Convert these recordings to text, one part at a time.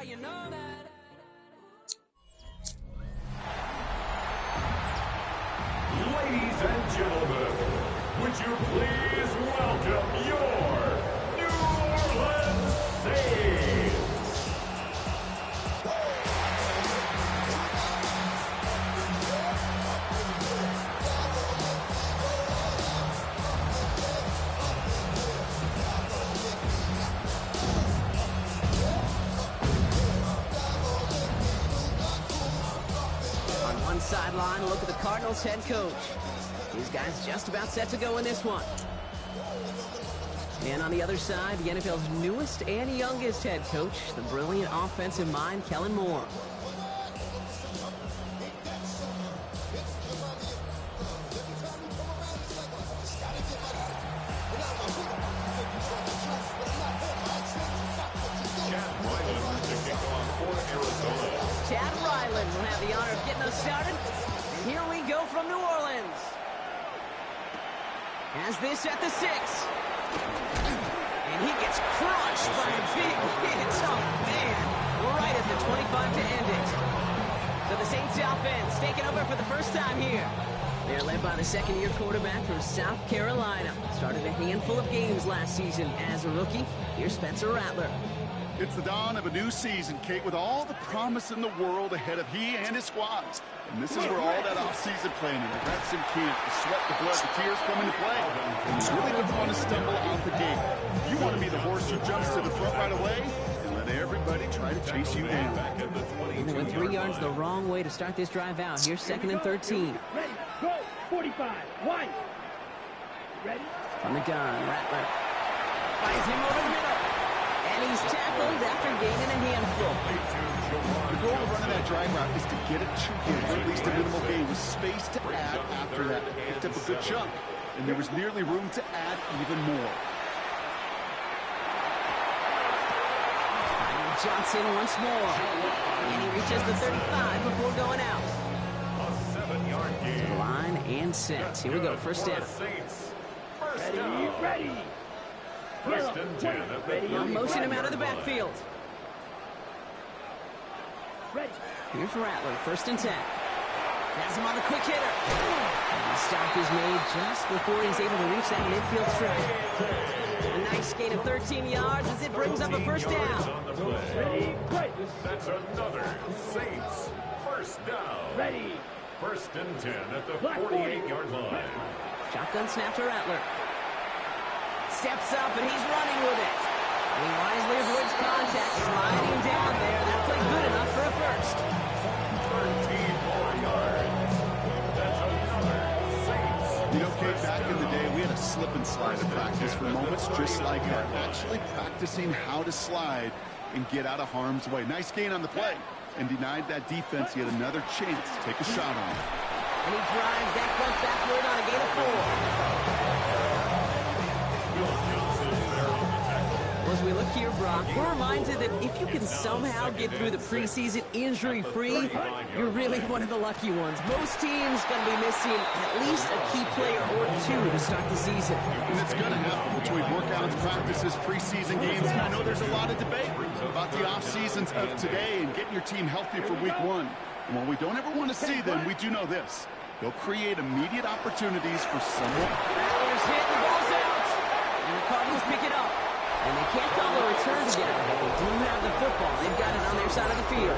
you know that. Ladies and gentlemen, would you please welcome your New Orleans Saints? On one sideline, look at the Cardinals head coach. These guys just about set to go in this one. And on the other side, the NFL's newest and youngest head coach, the brilliant offensive mind, Kellen Moore. Chad Ryland will have the honor of getting us started. And here we go from New Orleans. Has this at the 6. And he gets crushed by a big hit. Oh, man. Right at the 25 to end it. So the Saints offense taking over for the first time here. They're led by the second-year quarterback from South Carolina. Started a handful of games last season as a rookie. Here's Spencer Rattler. It's the dawn of a new season, Kate, with all the promise in the world ahead of he and his squads. And this is where all that off-season planning, the reps in camp, the sweat, the blood, the tears come into play. And you really don't want to stumble out the gate. You want to be the horse who jumps to the front right away and let everybody try to chase you down. And they went 3 yards the wrong way to start this drive out. Here's 2nd and 13. Ready, go, 45, wide. Ready? From the gun, Rattler finds him over the middle. And he's tackled after gaining a handful. The goal of running that drag route is to get it to him for at least a minimal gain with space to add after that. Picked up a good chunk, and there was nearly room to add even more. Finding Johnson once more. And he reaches the 35 before going out. A 7-yard gain. To the line and set. Here we go, first down. Ready, ready. First and 10 at the They'll motion him out of the backfield. Ready. Here's Rattler, 1st and 10. Has him on the quick hitter. And the stop is made just before he's able to reach that midfield strike. A nice gain of 13 yards as it brings up a first down. Ready, right. That's another Saints first down. Ready. First and 10 at the 48-yard line. Shotgun snap to Rattler. Steps up and he's running with it. And he wisely avoids contact, sliding down there. That played good enough for a first. 13 more yards. That's another Saints. You know, Kate, back in the day, we had a slip and slide in practice for moments just like that. Actually practicing how to slide and get out of harm's way. Nice gain on the play. And denied that defense yet another chance to take a shot on it. And he drives that front backward on a gain of 4. As we look here, Brock, we're reminded that if you can somehow get through the preseason injury-free, you're really one of the lucky ones. Most teams going to be missing at least a key player or 2 to start the season. And it's going to happen between workouts, practices, preseason games. And I know there's a lot of debate about the off seasons of today and getting your team healthy for week 1. And while we don't ever want to see them, we do know this. They'll create immediate opportunities for someone. Rattler's hit, the ball's out. And the Cardinals pick it up. And they can't call a return together, but they do have the football. They've got it on their side of the field.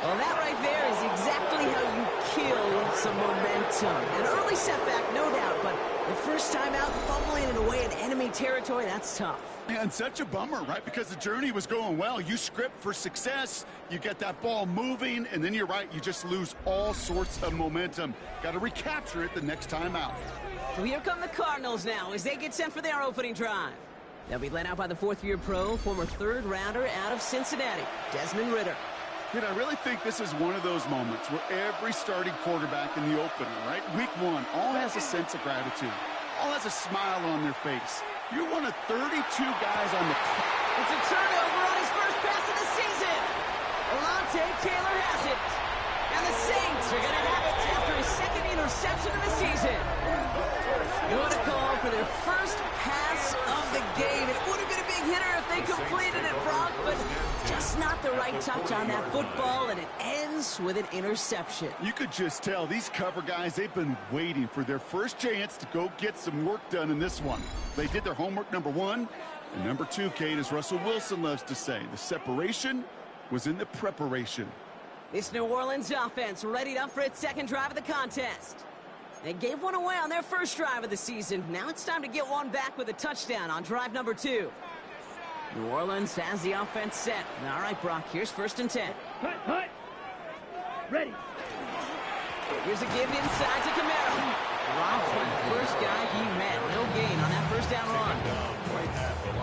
Well, that right there is exactly how you kill some momentum. An early setback, no doubt, but the first time out, fumbling it away in enemy territory, that's tough. And such a bummer, right? Because the journey was going well. You script for success, you get that ball moving, and then you're right, you just lose all sorts of momentum. Got to recapture it the next time out. So here come the Cardinals now as they get set for their opening drive. They'll be led out by the 4th-year pro, former 3rd-rounder out of Cincinnati, Desmond Ridder. You know, I really think this is one of those moments where every starting quarterback in the opener, right? Week 1, all has a sense of gratitude. All has a smile on their face. You're one of 32 guys on the... It's a turnover on his first pass of the season. Alontae Taylor has it. And the Saints are going to have it after his 2nd interception of the season. What a call for their first pass of the game. It would have been a big hitter if they completed it, Brock, but just not the the right touch on that football, and it ends with an interception. You could just tell these cover guys, they've been waiting for their first chance to go get some work done in this one. They did their homework, number one. And number two, Kate, as Russell Wilson loves to say, the separation was in the preparation. This New Orleans offense readied up for its second drive of the contest. They gave one away on their first drive of the season. Now it's time to get one back with a touchdown on drive number 2. New Orleans has the offense set. All right, Brock, here's 1st and 10. Hut. Ready. Here's a give inside to Camaro. Drops by the first guy he met. No gain on that first down run.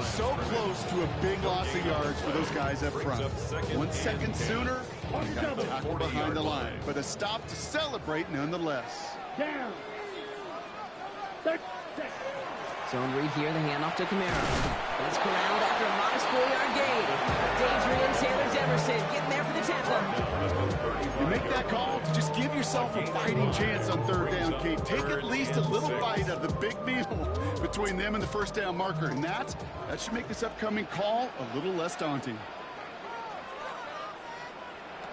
So close to a big loss of yards for those guys up front. 1 second sooner, they got tackled behind the line. But a stop to celebrate nonetheless. Down. 30 seconds. Zone read here, the handoff to Camaro. It's corralled after a modest 4-yard gain. Adrian Taylor-Demerson getting there for the tackle. You make that call to just give yourself a fighting chance on 3rd down, Kate. Take at least a little bite of the big meal between them and the first down marker. And that should make this upcoming call a little less daunting.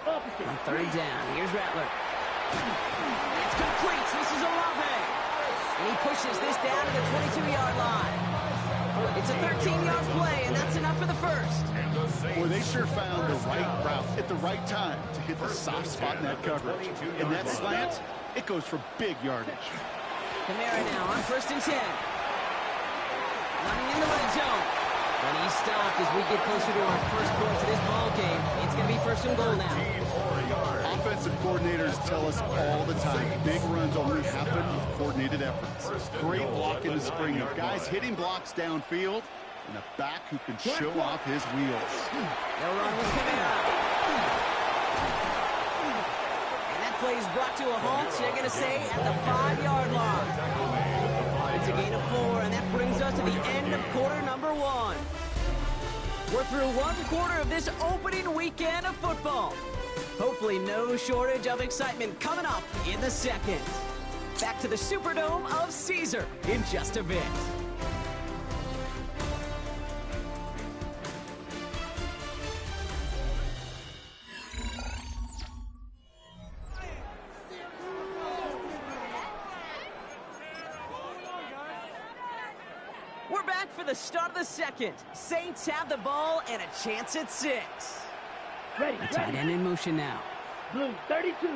On 3rd down, here's Rattler. It's complete. This is Olave. And he pushes this down to the 22-yard line. It's a 13-yard play, and that's enough for the first. Boy, they sure found the right route at the right time to hit the soft spot in that coverage. And that slant, it goes for big yardage. Kamara now on 1st and 10. Running in the red zone. And he's stopped as we get closer to our first point to this ball game. It's going to be 1st and goal now. Offensive coordinators tell us all the time, big runs only happen with coordinated efforts. Great block in the spring of guys hitting blocks downfield and a back who can show off his wheels. They'll run with Kamara. And that play is brought to a halt, so they're going to say at the 5-yard line. It's a gain of 4, and that brings us to the end of quarter number 1. We're through 1 quarter of this opening weekend of football. Hopefully no shortage of excitement coming up in the second. Back to the Superdome of Caesar in just a bit. We're back for the start of the second. Saints have the ball and a chance at 6. Ready. A tight end in motion now. Blue, 32.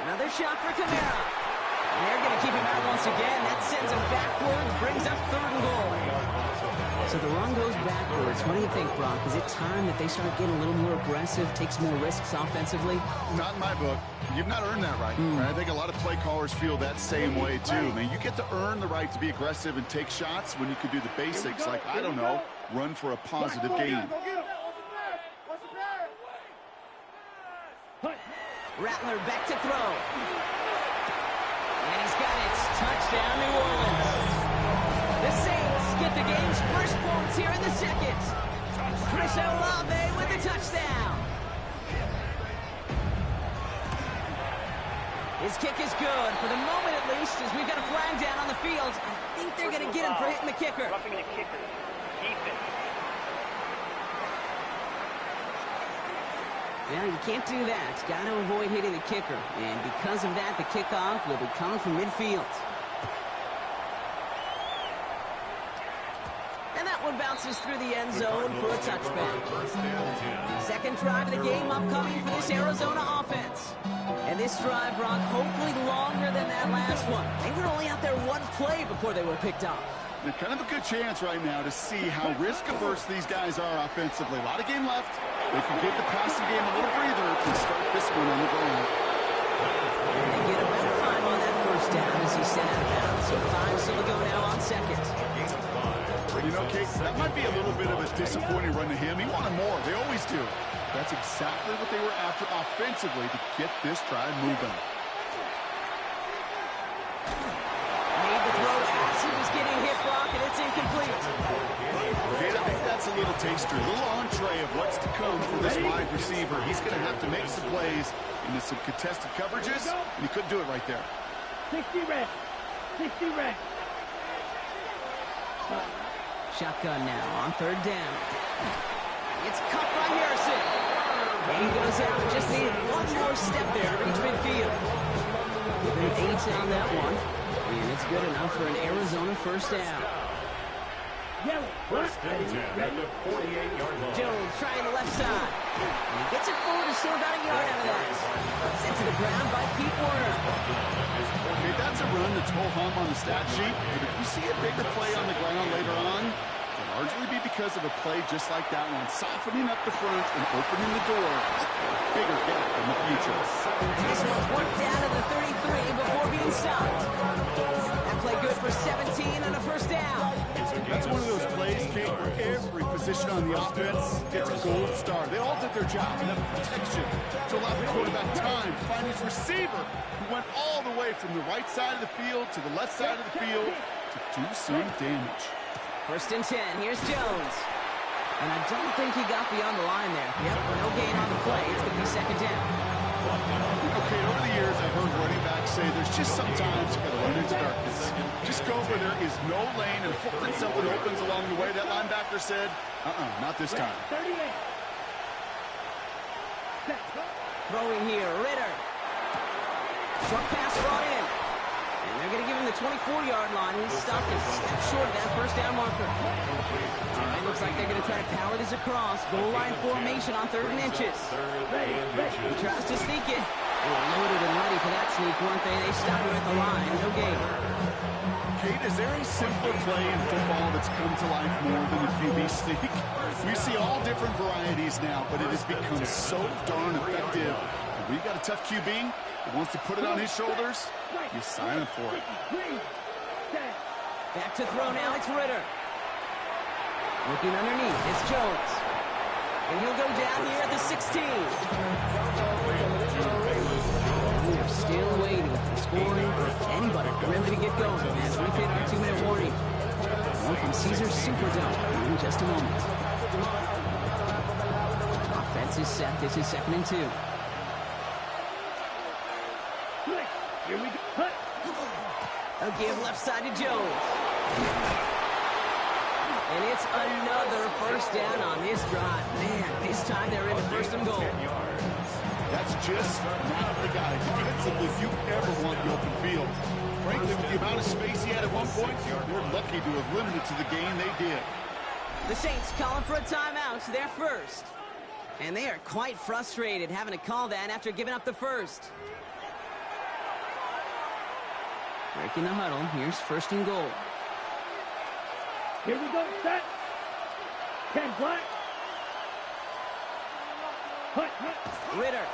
Another shot for Kamara. And they're going to keep him out once again. That sends him backwards, brings up 3rd and goal. So the run goes backwards. What do you think, Brock? Is it time that they start getting a little more aggressive, take some more risks offensively? Not in my book. You've not earned that right. I think a lot of play callers feel that same way, too. I mean, you get to earn the right to be aggressive and take shots when you could do the basics, like, I don't know, run for a positive gain. Rattler back to throw. And he's got it. Touchdown, New Orleans. The Saints get the game's first points here in the second. Chris Olave with the touchdown. His kick is good, for the moment at least, as we've got a flag down on the field. I think they're going to get him for hitting the kicker. Roughing the kicker. Defense. Yeah, you can't do that. Got to avoid hitting the kicker. And because of that, the kickoff will be coming from midfield. And that one bounces through the end zone for a touchback. Second drive of the game upcoming for this Arizona offense. And this drive, Brock, hopefully longer than that last one. They were only out there 1 play before they were picked up. They're kind of a good chance right now to see how risk-averse these guys are offensively. A lot of game left. They can give the passing game a little breather and start this one on the ground. And they get about 5 on that first down as he's sent out of bounds. So 5 still to go now on second. You know, Kate, that might be a little bit of a disappointing run to him. He wanted more. They always do. That's exactly what they were after offensively to get this drive moving. Made the throw as he was getting hit, Brock, and it's incomplete. Okay, I think that's a little taster, a little entree of what's to come for this wide receiver. He's going to have to make some plays into some contested coverages, and he couldn't do it right there. 60 red. 60 red. Shotgun now on third down. It's cut by Harrison. And he goes out. Just needed one more step there to reach midfield. Within 8 on that one. And it's good enough for an Arizona first down. First and 10 at the 48-yard line. Jones trying the left side. And he gets it forward to still about a yard out of that. Sent to the ground by Pete Warner. Okay, that's a run that's ho-hum on the stat sheet, but if you see a bigger play on the ground later on, it'll largely be because of a play just like that one, softening up the front and opening the door. Bigger gap in the future. This one's worked down to the 33 before being stopped. That play good for 17 and a first down. That's one of those plays, Kate, where every position on the offense gets a gold star. They all did their job, enough protection to allow the quarterback time to find his receiver, who went all the way from the right side of the field to the left side of the field to do some damage. First and 10, here's Jones. And I don't think he got beyond the line there. Yep, no gain on the play. It's going to be second down. Okay, over the years, I've heard running backs say there's just sometimes you got to run into darkness. Just go where there is no lane and hope that something opens along the way. That linebacker said, not this time. Throwing here, Ritter. Short pass brought in. And they're going to give him the 24-yard line. He's stopped a step short of that first down marker. All right, looks like they're going to try to power this across. Goal line formation on 3rd and inches. He tries to sneak it. They were loaded and ready for that sneak, weren't they? They stopped him at the line. No gain. Kate, is there a simpler play in football that's come to life more than the QB sneak? We see all different varieties now, but it has become so darn effective. When you got a tough QB who wants to put it on his shoulders, you sign up for it. Back to throw now, it's Ritter. Looking underneath, it's Jones. And he'll go down here at the 16. We are still waiting for scoring for anybody really to get going as we hit our 2-minute warning. One from Caesars Superdome in just a moment. Offense is set. This is 2nd and 2. Here we go. A give left side to Jones. And it's another first down on this drive. Man, this time they're in the 1st and goal. That's just not the guy defensively if you ever want the open field. Frankly, with the amount of space he had at one point, they're lucky to have limited to the gain they did. The Saints calling for a timeout. They're first. And they are quite frustrated having to call that after giving up the first. Breaking the huddle. Here's 1st and goal. Here we go, set. 10 black. Hut. Ritter.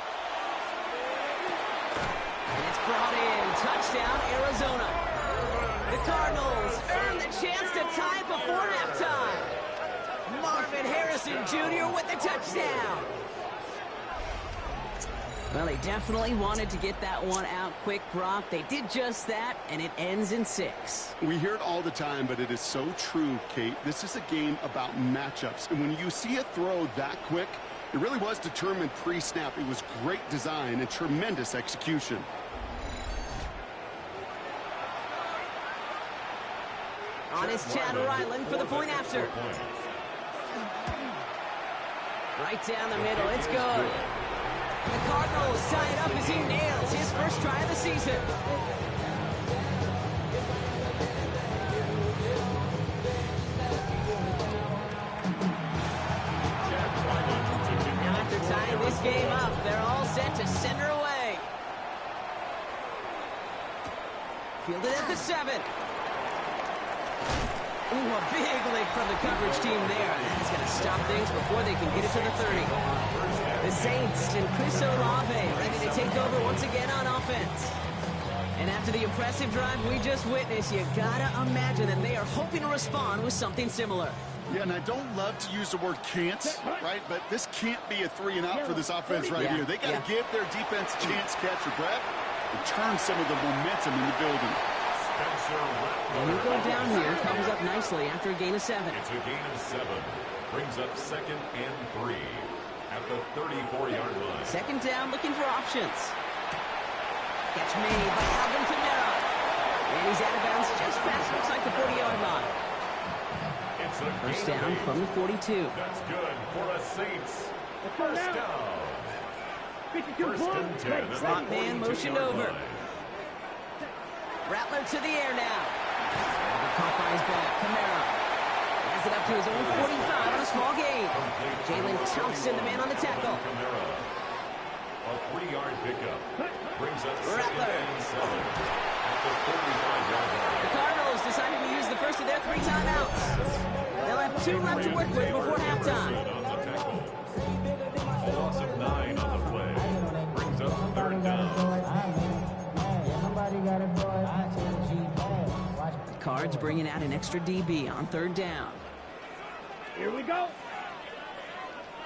And it's brought in. Touchdown, Arizona. The Cardinals earn the chance to tie it before halftime. Marvin Harrison Jr. with the touchdown. Well, they definitely wanted to get that one out quick, Brock. They did just that, and it ends in 6. We hear it all the time, but it is so true, Kate. This is a game about matchups. And when you see a throw that quick, it really was determined pre-snap. It was great design and tremendous execution. On is Chad Ryland for the point after. Right down the middle. It's good. The Cardinals tie it up as he nails his first try of the season. Now after tying this game up, they're all set to send her away. Fielded at the 7. Ooh, a big lick from the coverage team there. That's going to stop things before they can get it to the 30. The Saints and Chris Olave ready to take over once again on offense. And after the impressive drive we just witnessed, you got to imagine that they are hoping to respond with something similar. Yeah, and I don't love to use the word can't, right? But this can't be a 3 and out for this offense right here. They got to give their defense a chance to catch their breath and turn some of the momentum in the building. And he'll go down here, comes up nicely after a gain of 7. It's a gain of 7. Brings up 2nd and 3 at the 34-yard line. 2nd down, looking for options. Catch made by Alvin Kamara. And he's out of bounds just past, looks like the 40-yard line. It's a First gain of down 8. from the 42. That's good for a Saints. Let's go First now. down. 52 First and 10 at the Slot man 42-yard motioned over. line. Rattler to the air now. Caught by his back. Kamara has it up to his own 45 on a small gain. Jalen Thompson, the man on the tackle. Kamara. A 3-yard pickup. Brings up Rattler. 2nd and 7 at the 45-yard line. The Cardinals decided to use the first of their 3 timeouts. They'll have 2 left to work with before halftime. On the tackle. A loss of 9 on the play. Brings up 3rd down. Cards bringing out an extra DB on 3rd down. Here we go.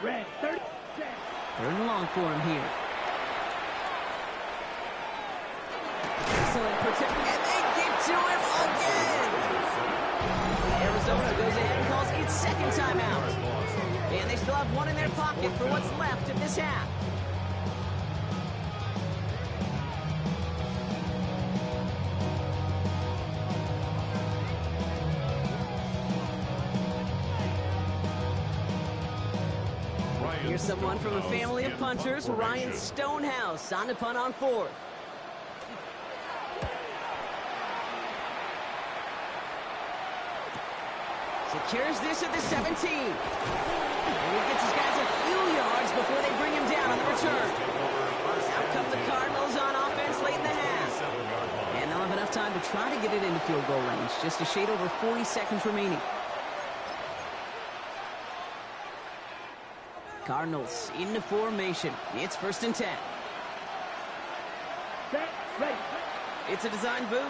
Red 30. 3rd and long for him here. Excellent protection, and they get to him again. Arizona goes ahead and calls its 2nd timeout. And they still have 1 in their pocket for what's left of this half. Here's someone from a family of punters, Ryan Stonehouse, on to punt on 4th. Secures this at the 17. And he gets his guys a few yards before they bring him down on the return. Out come the Cardinals on offense late in the half. And they'll have enough time to try to get it into field goal range. Just a shade over 40 seconds remaining. Cardinals into formation. It's 1st and 10. Set. Ready. It's a design boot.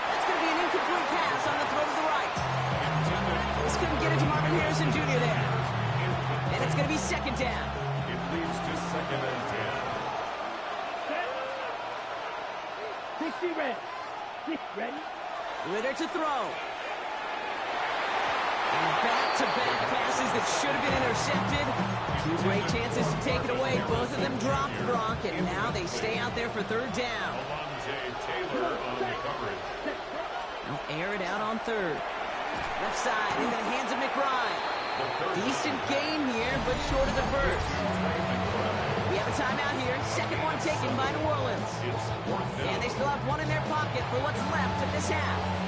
That's going to be an incomplete pass on the throw to the right. This couldn't get it to Marvin Harrison Jr. there. And it's going to be 2nd down. It leads to 2nd and 10. Set. 60 red. 6 ready. Ritter to throw. And back-to-back passes that should have been intercepted. 2 great chances to take it away. Both of them dropped, Brock, and now they stay out there for 3rd down. Alontae Taylor on the coverage. They'll air it out on 3rd. Left side into the hands of McBride. Decent gain here, but short of the first. We have a timeout here. 2nd one taken by New Orleans. And they still have 1 in their pocket for what's left of this half.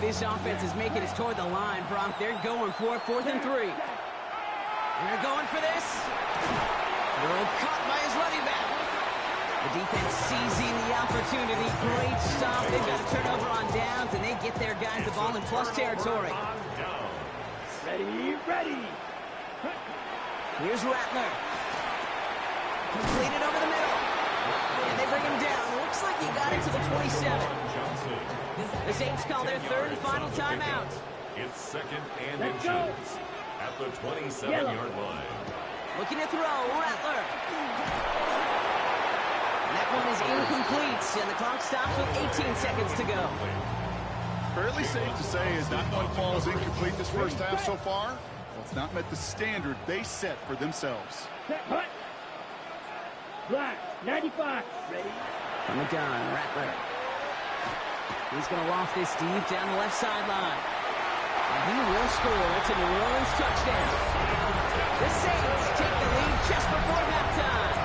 This offense is making it toward the line, Brock. They're going for it, 4th and 3. They're going for this. Throw caught by his running back. The defense seizing the opportunity. Great stop. They've got a turnover on downs, and they get their guys the ball in plus territory. Ready, ready. Here's Rattler. Completed over the middle. And they bring him down. Looks like he got it to the 27. The Saints call their 3rd and final timeout. It's 2nd and inches at the 27-yard line. Looking to throw, Rattler. And that one is incomplete, and the clock stops with 18 seconds to go. Fairly safe to say as that one falls incomplete this first half so far, well, it's not met the standard they set for themselves. Set. Hut. Black. 95. Ready. From the gun, Rattler. He's going to loft this deep down the left sideline. And he will score. It's a New Orleans touchdown. The Saints take the lead just before halftime.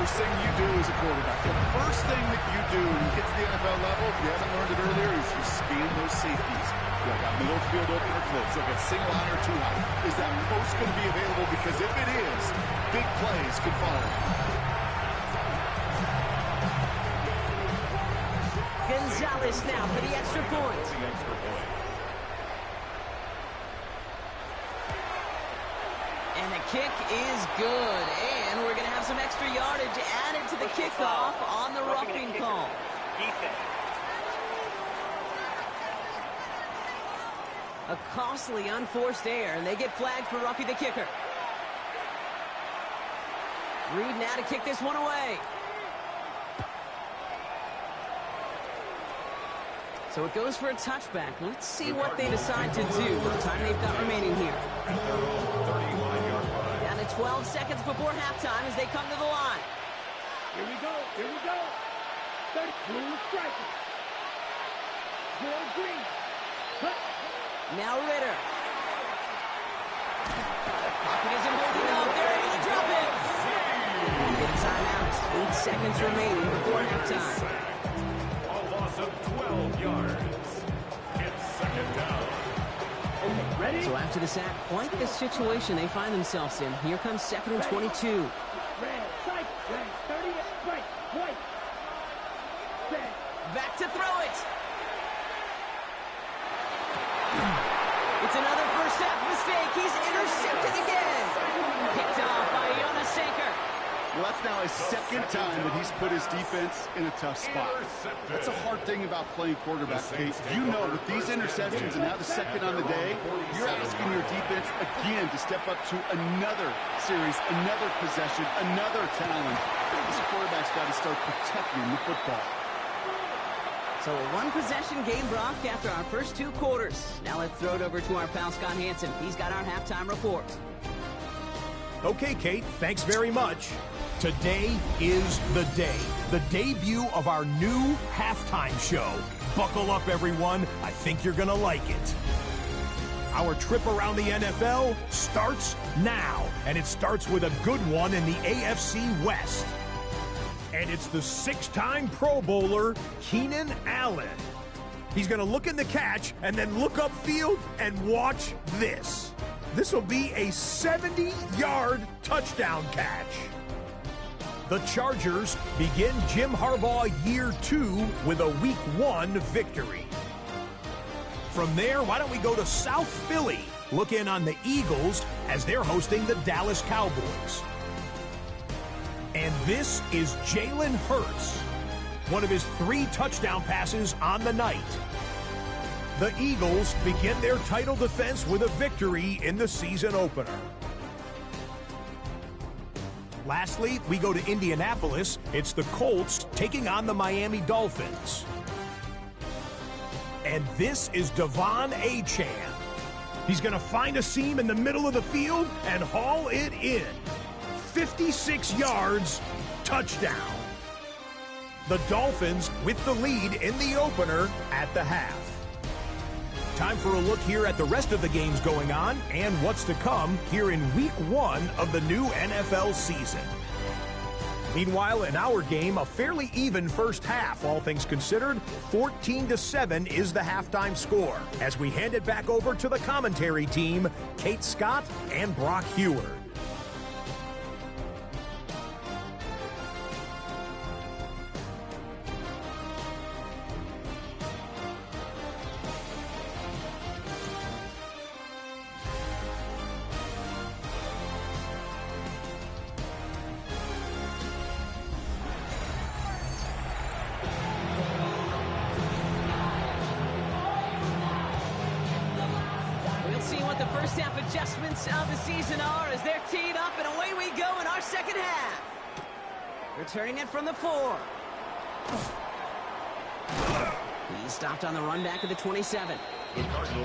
First thing you do as a quarterback, the first thing that you do when you get to the NFL level, if you haven't learned it earlier, is you scan those safeties. You got middle field open or close. Like a single high or 2 high. Is that post going to be available? Because if it is, big plays could follow. Gonzalez now for the extra point. And the kick is good. And we're going to have some extra yardage added to the kickoff on the roughing call. A costly unforced error, and they get flagged for roughing the kicker. Reed now to kick this one away. So it goes for a touchback. Let's see what they decide to do with the time they've got remaining here. At their own 31-yard line. Down to 12 seconds before halftime as they come to the line. Here we go. Here we go. 30. Blue striker. Zero green. Cut. Now Ritter. Pocket isn't holding up. They're able to drop it. Get a timeout. 8 seconds remaining before halftime. A loss of 12 yards. It's second down. Okay, ready? So after the sack, quite the situation they find themselves in. Here comes 2nd and 22. Red, sight, red, 30, right, white. Red. Back to throw it. It's another first half mistake. He's intercepted again. Picked off by Jonas Sanker. Well, that's now his second time that he's put his defense in a tough spot. That's a hard thing about playing quarterback, Kate. You know, with these interceptions and now the second on the day, you're asking your defense again to step up to another series, another possession, another challenge. This quarterback's got to start protecting the football. So a one-possession game, Brock, after our first 2 quarters. Now let's throw it over to our pal Scott Hansen. He's got our halftime report. Okay, Kate, thanks very much. Today is the day. The debut of our new halftime show. Buckle up, everyone. I think you're going to like it. Our trip around the NFL starts now, and it starts with a good one in the AFC West. And it's the 6-time Pro Bowler, Keenan Allen. He's going to look in the catch and then look upfield and watch this. This will be a 70-yard touchdown catch. The Chargers begin Jim Harbaugh year 2 with a Week 1 victory. From there, why don't we go to South Philly, look in on the Eagles as they're hosting the Dallas Cowboys. And this is Jalen Hurts, one of his 3 touchdown passes on the night. The Eagles begin their title defense with a victory in the season opener. Lastly, we go to Indianapolis. It's the Colts taking on the Miami Dolphins. And this is Devon Achane. He's going to find a seam in the middle of the field and haul it in. 56 yards, touchdown. The Dolphins with the lead in the opener at the half. Time for a look here at the rest of the games going on and what's to come here in Week 1 of the new NFL season. Meanwhile, in our game, a fairly even first half, all things considered. 14-7 is the halftime score as we hand it back over to the commentary team, Kate Scott and Brock Heward. Adjustments of the season are as they're teed up, and away we go in our second half. Returning it from the 4. He's stopped on the run back of the 27.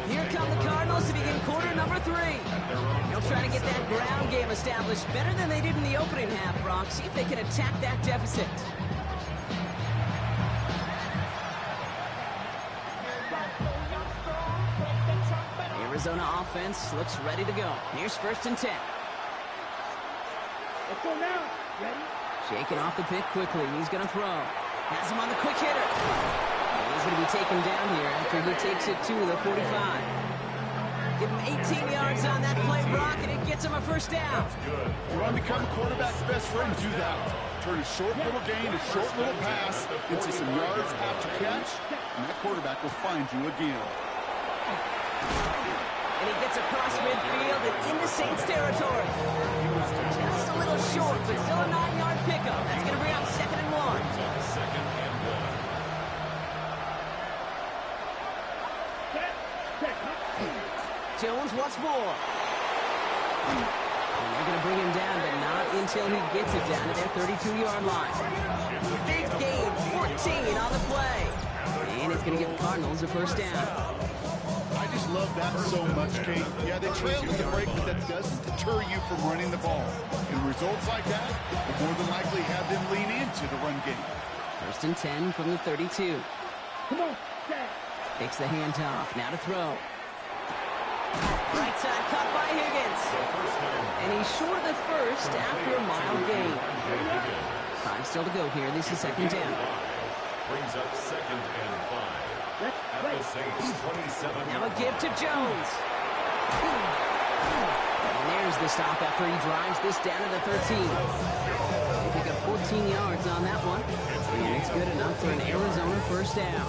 Here come the Cardinals to begin quarter number 3. They'll try to get that ground game established better than they did in the opening half, Brock. See if they can attack that deficit. Arizona offense looks ready to go. Here's 1st and 10. Let's go now. Ready? Shaking off the pick quickly. He's going to throw. Has him on the quick hitter. He's going to be taken down here after he takes it to the 45. Give him 18 yards on that play, Brock, and it gets him a first down. You want to become a quarterback's best friend, do that. Turn a short little gain, a short little pass into some yards after catch, and that quarterback will find you again. And he gets across midfield and into Saints territory. Just a little short, but still a 9-yard pickup. That's going to bring up 2nd and 1. Jones once more. And they're going to bring him down, but not until he gets it down to their 32-yard line. Big gain, 14 on the play. And it's going to give the Cardinals a first down. I just love that so much, Kate. Yeah, they trail with the break, but that doesn't deter you from running the ball. And results like that will more than likely have them lean into the run game. First and 10 from the 32. Come on, Dad. Takes the handoff. Now to throw. Right side cut by Higgins. And he's short of the first after a mile gain. 5 still to go here. This is second down. Brings up second and 5. At the Saints 27. Now a give to Jones. And there's the stop after he drives this down to the 13. They pick up 14 yards on that one. And it's good enough for an Arizona first down.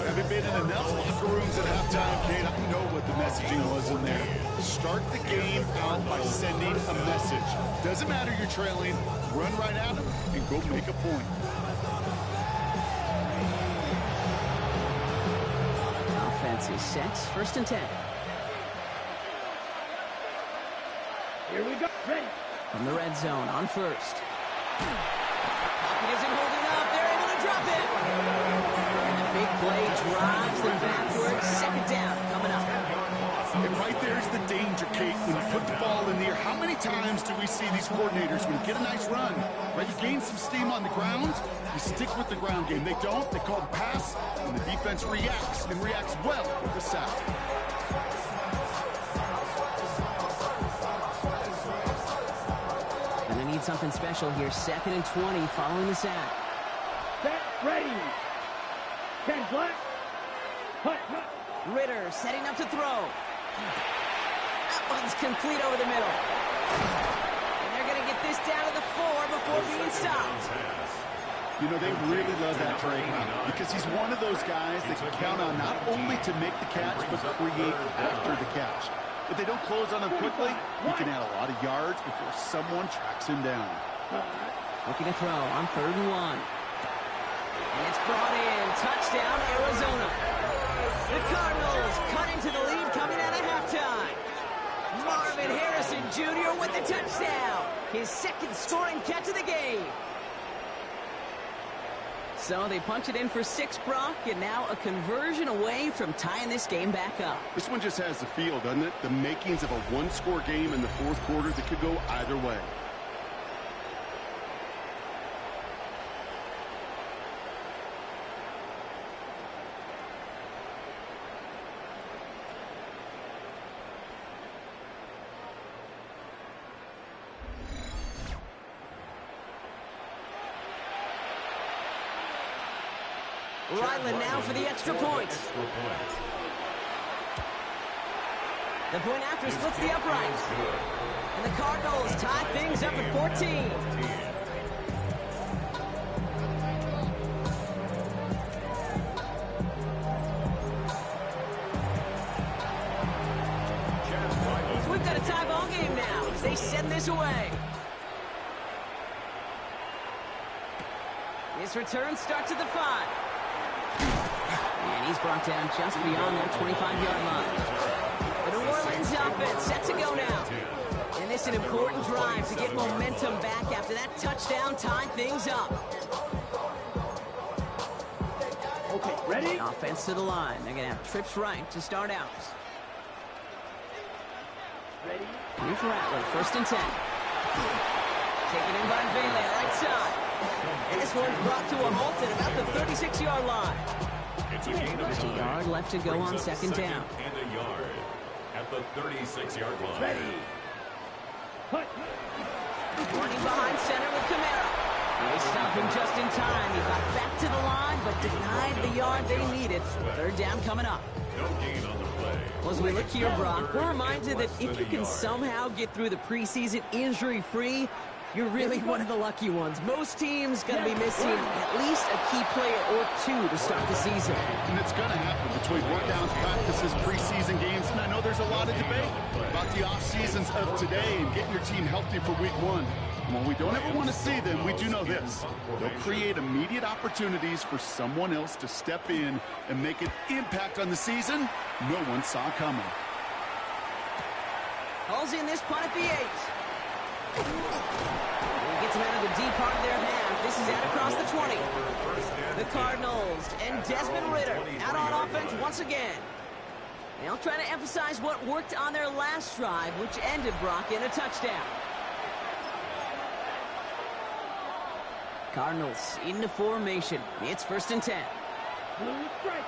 Having been in enough locker rooms at halftime, Kate, I know what the messaging was in there. Start the game out by sending a message. Doesn't matter you're trailing, run right at them and go make a point. Offense is set. First and 10. Here we go. Ready. From the red zone on first. Pocket isn't holding up. They're able to drop it. And the big play drives them backwards. Second down coming up. And right there's the danger, Kate, when you put the ball in the air. How many times do we see these coordinators, when you get a nice run, right, you gain some steam on the ground, you stick with the ground game. They don't. They call the pass, and the defense reacts, and reacts well with the sack. Gonna need something special here. Second and 20 following the sack. Set. Ready. 10 black. Hut. Ritter setting up to throw. That one's complete over the middle. And they're going to get this down to the 4 before being stopped. You know, they really love that Drake because he's one of those guys that can count on not only to make the catch, but create after the catch. If they don't close on him quickly, he can add a lot of yards before someone tracks him down. Looking to throw on 3rd and 1. And it's brought in. Touchdown, Arizona. The Cardinals cut into the lead coming out of halftime. Marvin Harrison Jr. with the touchdown. His second scoring catch of the game. So they punch it in for 6, Brock, and now a conversion away from tying this game back up. This one just has the feel, doesn't it? The makings of a one-score game in the 4th quarter that could go either way. Ryland now for the extra point. The point after splits the upright. And the Cardinals tie things up at 14. So we've got a tie ball game now as they send this away. This return starts at the 5. And he's brought down just beyond that 25-yard line. The New Orleans offense set to go now. And this is an important drive to get momentum back after that touchdown tied things up. Okay, ready? Offense to the line. They're going to have trips right to start out. Ready? Here's Rattler, 1st and 10. Taken in by Vele, right side. And this one's brought to a halt at about the 36-yard line. It's a gain of Just a yard left to go on second down. And a yard at the 36-yard line. Ready. Hut. Running behind center with Camara. They stopped him just in time. He got back to the line, but denied the yard they needed. 3rd down coming up. No gain on the play. Well, as we look here, Brock, we're reminded that if you can somehow get through the preseason injury-free, you're really one of the lucky ones. Most teams going to be missing at least a key player or 2 to start the season. And it's going to happen between workouts, practices, preseason games, and I know there's a lot of debate about the off seasons of today and getting your team healthy for week 1. And while we don't ever want to see them, we do know this. They'll create immediate opportunities for someone else to step in and make an impact on the season no one saw coming. Hauls in this punt at the 8. He gets Gets him out of the deep part of their half. This is out across the 20. The Cardinals and Desmond Ridder out on offense once again. They'll try to emphasize what worked on their last drive, which ended, Brock, in a touchdown. Cardinals into formation. It's 1st and 10. Blue striker.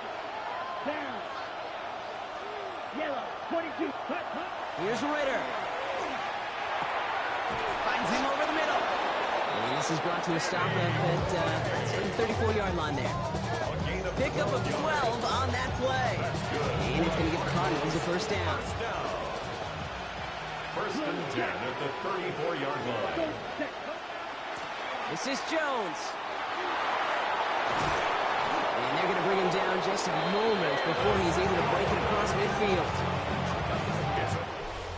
Down. Yellow. 22. Cut. Here's Ridder. Finds him over the middle. And this is brought to a stop at the 34-yard line there. Pickup of 12 on that play. And it's going to give the Cardinals a 1st down. 1st and 10 at the 34-yard line. This is Jones. And they're going to bring him down just a moment before he's able to break it across midfield.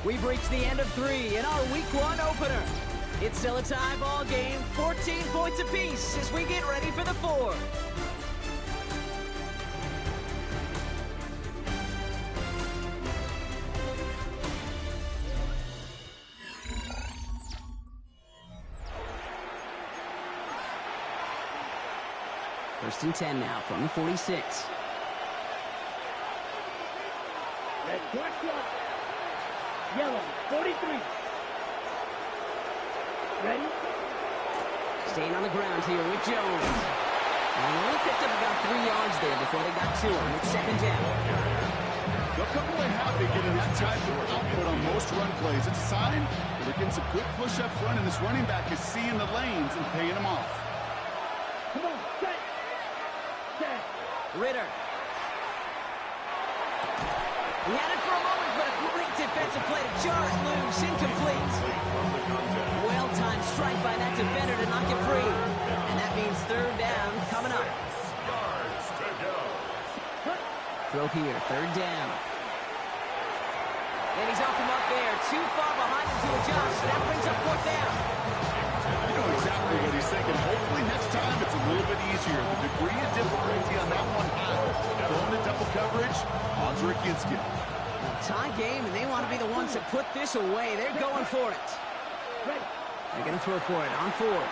We've reached the end of 3 in our Week 1 opener. It's still a tie ball game, 14 points apiece as we get ready for the 4th. First and 10 now from the 46. Red flash up. Yellow, 43. Ready? Staying on the ground here with Jones. And they only picked up about 3 yards there before they got to him. It's 2nd down. They'll come away happy getting that type of output on most run plays. It's a sign that they're getting some good push up front, and this running back is seeing the lanes and paying them off. Come on, set. Ridder. He had it for a moment, but a great defensive play to jar it loose. Incomplete. Well-timed strike by that defender to knock it free. And that means 3rd down coming up. Throw here, 3rd down. And he's off from up there. Too far behind him to adjust. That brings up 4th down. You know exactly what he's thinking. Hopefully next time it's a little bit easier. The degree of difficulty on that one high. Going to double coverage, odds are against you. Tie game, and they want to be the ones that put this away. They're going for it. They're going to throw for it on 4th.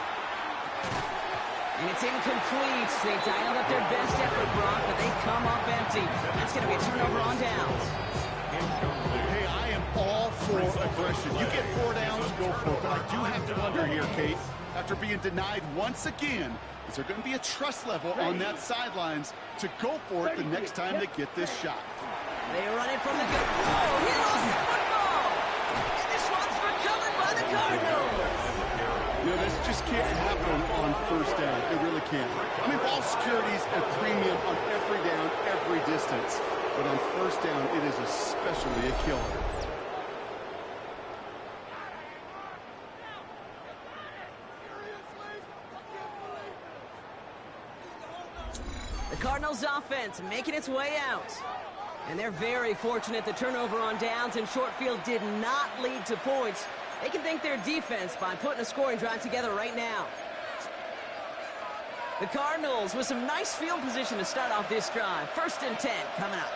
And it's incomplete. They dialed up their best effort, Brock, but they come up empty. That's going to be a turnover on downs. Hey, I am all for aggression. You get 4 downs, go for it. But I do have to wonder here, Kate, after being denied once again, is there going to be a trust level on that sidelines to go for it the next time they get this shot? They run it from the gun. Oh, he lost the football! And this one's recovered by the Cardinals! You know, this just can't happen on 1st down. It really can't. I mean, ball security's a premium on every down, every distance. But on 1st down, it is especially a killer. The Cardinals offense making its way out. And they're very fortunate the turnover on downs and short field did not lead to points. They can thank their defense by putting a scoring drive together right now. The Cardinals with some nice field position to start off this drive. 1st and 10 coming up.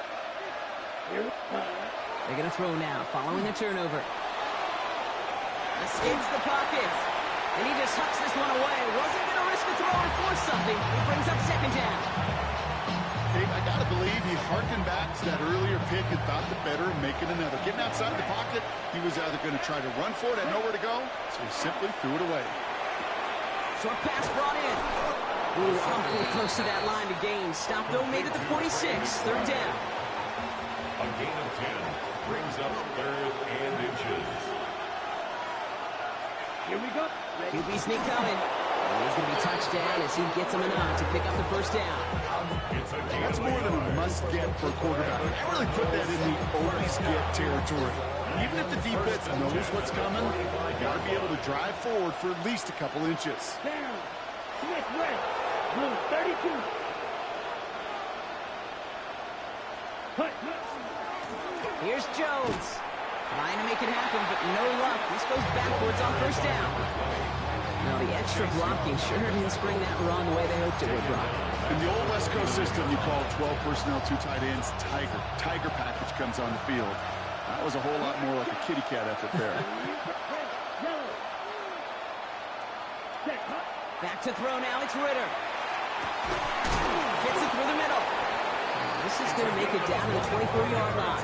They're going to throw now following the turnover. Escapes the pocket. And he just hucks this one away. Wasn't going to risk a throw or force something. He brings up 2nd down. Hey, I got to believe he harkened back to that earlier pick and thought the better of making another. Getting outside the pocket, he was either going to try to run for it, had nowhere to go, so he simply threw it away. Short pass brought in. Ooh, awfully close to that line to gain. Stop though, made it to 46. 3rd down. A gain of 10 brings up 3rd and inches. Here we go. QB sneak coming. And he's going to be touched down as he gets him enough to pick up the 1st down. That's more than a must-get for a quarterback. I really put that in the always-get territory. Even if the defense knows what's coming, you got to be able to drive forward for at least a couple inches. Down. Smith red. Blue 32. Cut. Here's Jones. Trying to make it happen, but no luck. This goes backwards on 1st down. Now the extra blocking sure didn't spring that run the way they hoped it would, Brock. In the old West Coast system, you call 12 personnel, 2 tight ends, Tiger. Tiger package comes on the field. That was a whole lot more like a kitty cat effort there. Back to throw now, it's Ritter. Gets it through the middle. This is going to make it down to the 24-yard line.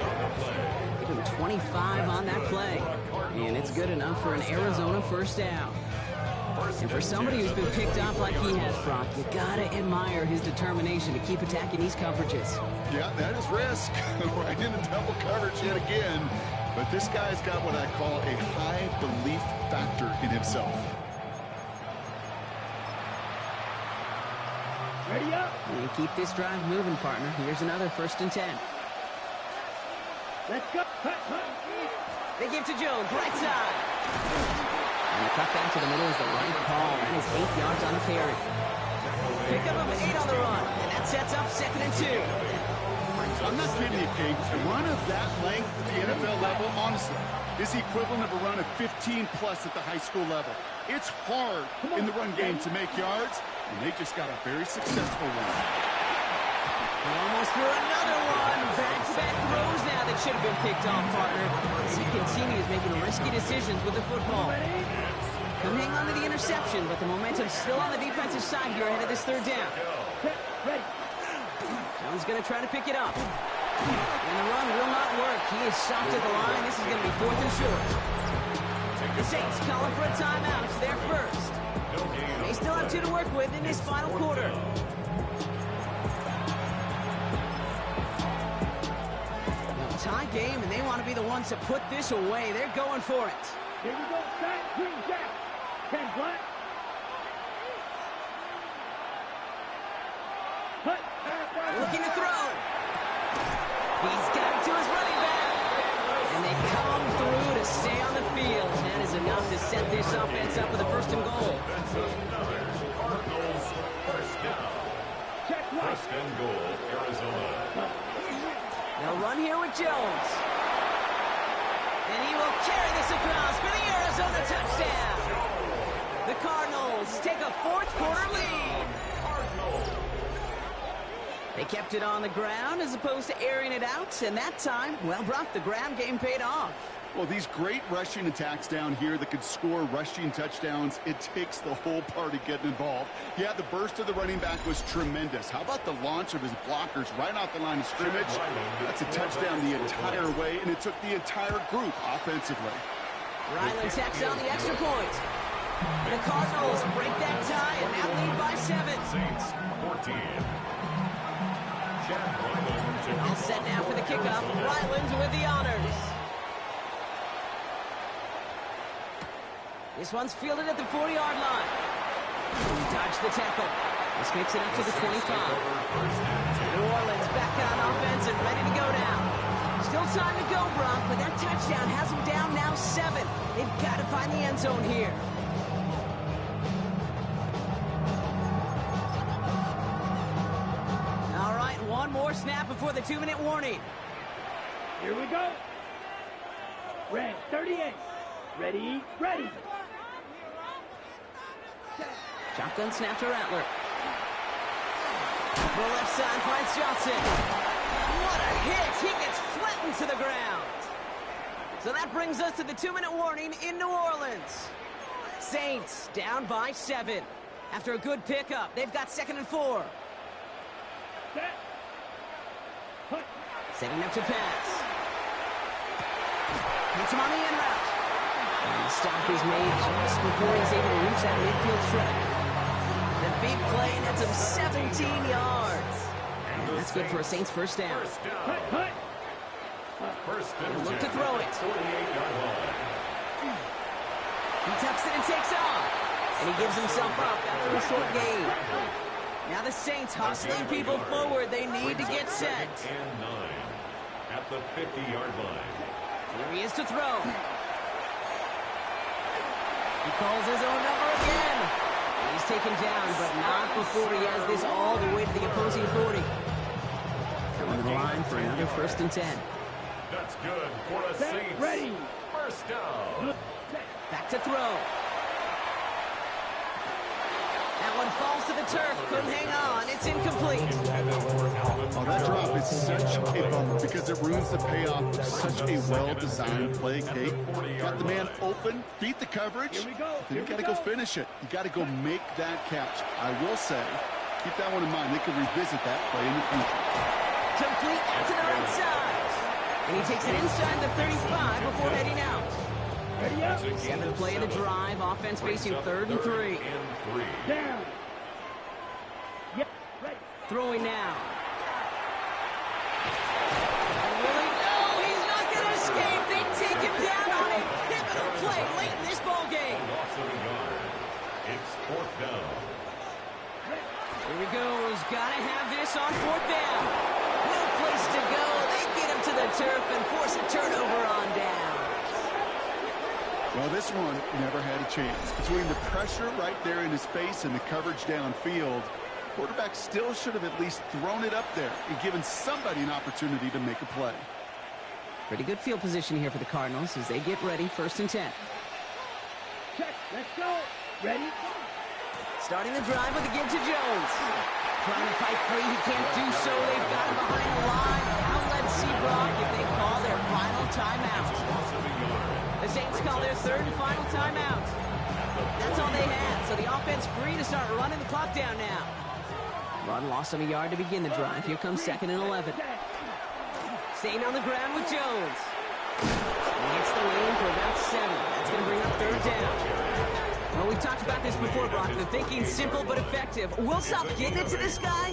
Give him 25 on that play. And it's good enough for an Arizona first down. And for somebody who's been picked off like he has, Brock, you got to admire his determination to keep attacking these coverages. Yeah, that is risk. Right into double coverage yet again. But this guy's got what I call a high belief factor in himself. Ready up. And keep this drive moving, partner. Here's another 1st and 10. Let's go. Hut, hut. They give to Jones, right side. And the cut back to the middle is the right call. That is 8 yards on the carry. Pick up of 8 on the run. And that sets up 2nd and 2. I'm not kidding you, Kate. A run of that length at the NFL level, honestly, is the equivalent of a run of 15-plus at the high school level. It's hard in the run game to make yards, and they just got a very successful one. He almost threw another one. Back-to-back throws now that should have been picked off, partner. As he continues making risky decisions with the football. Couldn't hang on to the interception, but the momentum's still on the defensive side here ahead of this 3rd down. Ready. Jones going to try to pick it up. And the run will not work. He is stopped at the line. This is going to be 4th and short. The Saints calling for a timeout. It's their first. They still have 2 to work with in this final quarter. Tie game, and they want to be the ones to put this away. They're going for it. Here we go. Set. Green jack. 10 black. Hut. Looking to throw. He's got it to his running back. And they come through to stay on the field. That is enough to set this offense up with a 1st and goal. Cardinals first down. Check right. 1st and goal, Arizona. They'll run here with Jones. And he will carry this across for the Arizona touchdown. The Cardinals take a 4th quarter lead. They kept it on the ground as opposed to airing it out. And that time, well, Brock, the ground game paid off. Well, these great rushing attacks down here that could score rushing touchdowns, it takes the whole party getting involved. Yeah, the burst of the running back was tremendous. How about the launch of his blockers right off the line of scrimmage? That's a touchdown the entire way, and it took the entire group offensively. Ryland tacks on the extra point. The Cardinals break that tie and now lead by 7. Saints 14. Chad Ryland. All set now for the kickoff. Ryland with the honors. This one's fielded at the 40-yard line. He dodged the tackle. This makes it up to the 25. New Orleans back on offense and ready to go now. Still time to go, Brock, but that touchdown has them down now 7. They've got to find the end zone here. All right, one more snap before the 2-minute warning. Here we go. Red 38. Ready, ready. Shotgun snap to Rattler. The left side finds Johnson. What a hit! He gets flattened to the ground. So that brings us to the 2-minute warning in New Orleans. Saints down by 7. After a good pickup, they've got 2nd and 4. Set. Hut. Setting up to pass. Gets him on the in route. And the stop is made just before he's able to reach that midfield track. The big play nets him 17 yards. And that's good for a Saints first down. Hut, hut. He'll look to throw it. 48-yard line. He tucks it and takes off. And he gives himself up after a short gain. Now the Saints hustling people forward. They need to get set. And 9 at the 50-yard line. Here he is to throw. He calls his own number again. He's taken down, but not before he has this all the way to the opposing 40. Coming to the line for another 1st and 10. That's good for the Set, Saints. ready. First down. Back to throw. That one falls to the turf. Couldn't hang on. It's incomplete. Oh, that drop is such a bummer because it ruins the payoff of such a well-designed play, Kate. Got the man open, beat the coverage, then you got to go finish it. You got to go make that catch. I will say, keep that one in mind. They can revisit that play in the future. Complete out to the right side. And he takes it inside the 35 before heading out. Ready up. Seventh play of the drive. Offense facing 3rd and 3. Down. Yep. Ready. Throwing now. And will he? No, he's not going to escape. They take him down on a pivotal play late in this ball game. It's 4th down. Here he goes. Got to have this on 4th down. No place to go. They get him to the turf and force a turnover on down. Well, this one never had a chance. Between the pressure right there in his face and the coverage downfield, quarterback still should have at least thrown it up there and given somebody an opportunity to make a play. Pretty good field position here for the Cardinals as they get ready. 1st and 10. Check. Let's go. Ready. Starting the drive with a give to Jones. Trying to fight free. He can't do so. They've got him behind the line. Now let's see, Brock, if they call their final timeout. The Saints call their 3rd and final timeout. That's all they had, so the offense free to start running the clock down now. Run loss of a yard to begin the drive. Here comes 2nd and 11. Staying on the ground with Jones. He hits the lane for about 7. That's going to bring up 3rd down. Well, we've talked about this before, Brock. The thinking's simple but effective. We'll stop getting it to this guy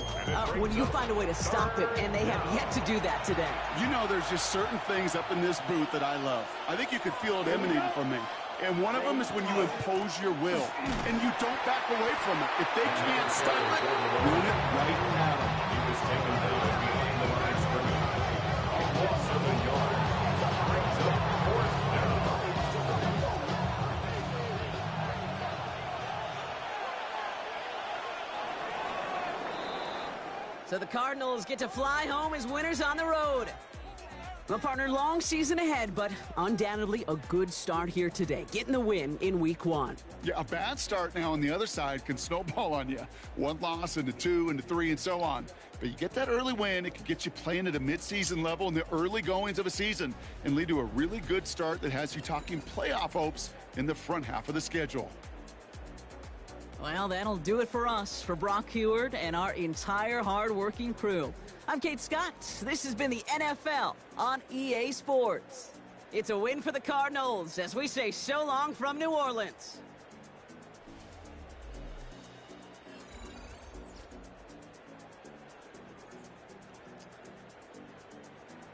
when you find a way to stop him, and they have yet to do that today. You know, there's just certain things up in this booth that I love. I think you could feel it emanating from me. And one of them is when you impose your will, and you don't back away from it. If they can't stop it, run it right at them. He was taken down behind the line of scrimmage. A loss of a yard. That brings up 4th down. So the Cardinals get to fly home as winners on the road. Well, partner, long season ahead, but undoubtedly a good start here today, getting the win in Week 1. Yeah, a bad start now on the other side can snowball on you. 1 loss into 2 into 3 and so on. But you get that early win, it can get you playing at a midseason level in the early goings of a season and lead to a really good start that has you talking playoff hopes in the front half of the schedule. Well, that'll do it for us, for Brock Heward and our entire hard-working crew. I'm Kate Scott. This has been the NFL on EA Sports. It's a win for the Cardinals as we say so long from New Orleans.